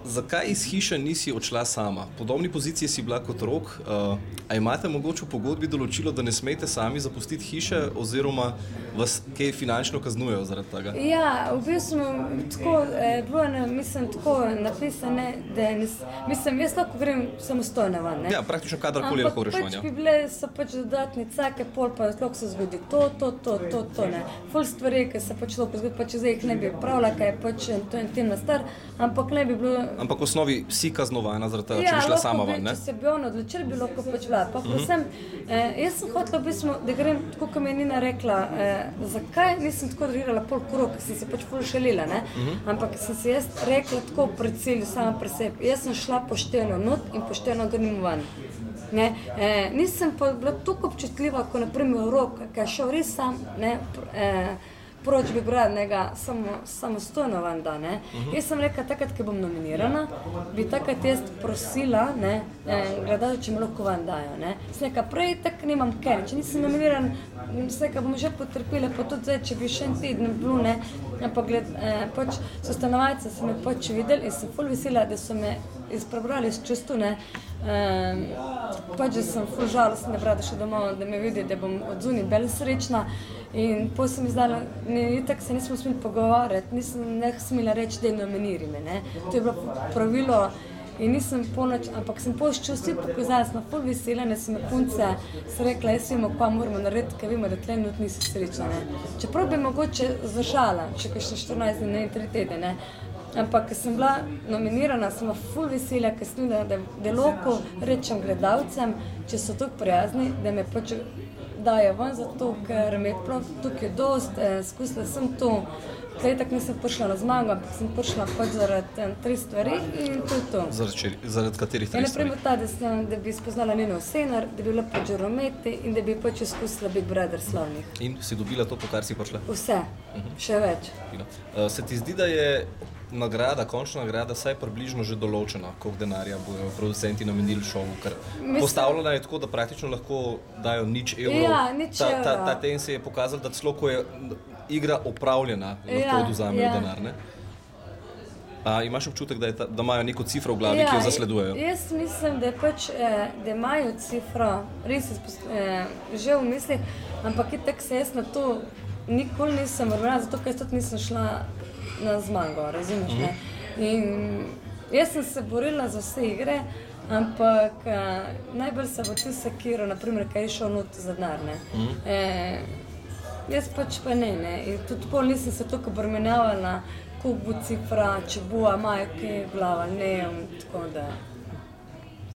Zakaj iz hiše nisi odšla sama? V podobni poziciji si bila kot Rok. A imate mogoče v pogodbi določilo, da ne smete sami zapustiti hiše oziroma vas kaj finančno kaznujejo zaradi tega? Ja, v bistvu tako, bilo je, mislim, tako napisane, da mislim, jaz lahko grem samostojno van, ne? Ja, praktično kadarkoli lahko greš van, ja. Ampak bile so dodatni cake, pol pa lahko se zgodi to, ne. Ful stvari, ki se lahko zgodi, pa če zdaj jih ne bi pravila, kaj je to intimna stvar, ampak ne bi bilo... Ampak v osnovi si kaznovana zaradi tega, če bi šla sama van, ne? Ja, če se bi on odločil, bi lahko bila. Pa predvsem, jaz sem hotela v bistvu, da grem, tako kot mi je Nina rekla, zakaj nisem tako reagirala pol krog, ker sem se ful želela, ne? Ampak sem si jaz rekla tako pred cilju, sama pri sebi. Jaz sem šla pošteno not in pošteno grem van. Ne? Nisem pa bila tako občutljiva, kot naprimer Rok, ki je šel res sam, ne? Proč bi gradnega samostojno van da, ne. Jaz sem rekla, takrat, ko bom nominirana, bi takrat jaz prosila, ne, gledalci, če me lahko van dajo, ne. Sem rekla, prej tak nimam kaj, če nisem nominiran, sem rekla, bom že potrpila, pa tudi zdaj, če bi še en teden bilo, ne, ampak so stanovalci, so me videli in sem ful vesela, da so me izprebrali s čustu, ne. Že sem ful žalostna, da še domov, da me vidi, da bom od zunaj bolj srečna. In potem sem izdala, itak se nismo smeli pogovarjati, nisem smela reči, da nominiri me, ne. To je bilo pravilo in nisem ampak sem s čustvi pokazala, sem ful vesela, ne sem punce, sem rekla, jaz vemo, kaj moramo narediti, ker vemo, da tle not nisi srečna, ne. Čeprav bi mogoče zdržala, še kakšne 14 dni, ne, 3 tedne, ne. Ampak, ker sem bila nominirana, sem ful vesela, ker sem videla, da lahko rečem gledalcem, če so tako prijazni, da me dajo ven zato, ker me je prav tukaj dost, skusila sem to, tlej tako nisem prišla na zmago, ampak sem prišla zaradi 3 stvari in to je to. Zaradi katerih 3 stvari? Naprimer ta, da bi spoznala Nino Senar, da bi bila žurometi in da bi izkusila Big Brother slavnih. In si dobila to, po kar si prišla? Vse, še več. Se ti zdi, da je nagrada, končna nagrada, saj približno že določena, koliko denarja bojo producenti namenili šovu, ker postavljena je tako, da praktično lahko dajo nič evrov. Ja, nič evrov. Ta teden se je pokazal, da celo, ko je igra opravljena, lahko oduzamejo denar, ne? Imaš občutek, da imajo neko cifro v glavi, ki jo zasledujejo? Jaz mislim, da imajo cifro, res že v mislih, ampak itak se jaz na to nikoli nisem vrnila, zato ker tudi nisem šla na zmago, razumeš, ne? In jaz sem se borila za vse igre, ampak najbolj se bo ti sekiral, naprimer, kaj je šel not za denar, ne? Jaz pa ne, in tudi pol nisem se toliko obremenjavala, koliko bo cifra, če bo, imajo kaj glava, ne, tako da...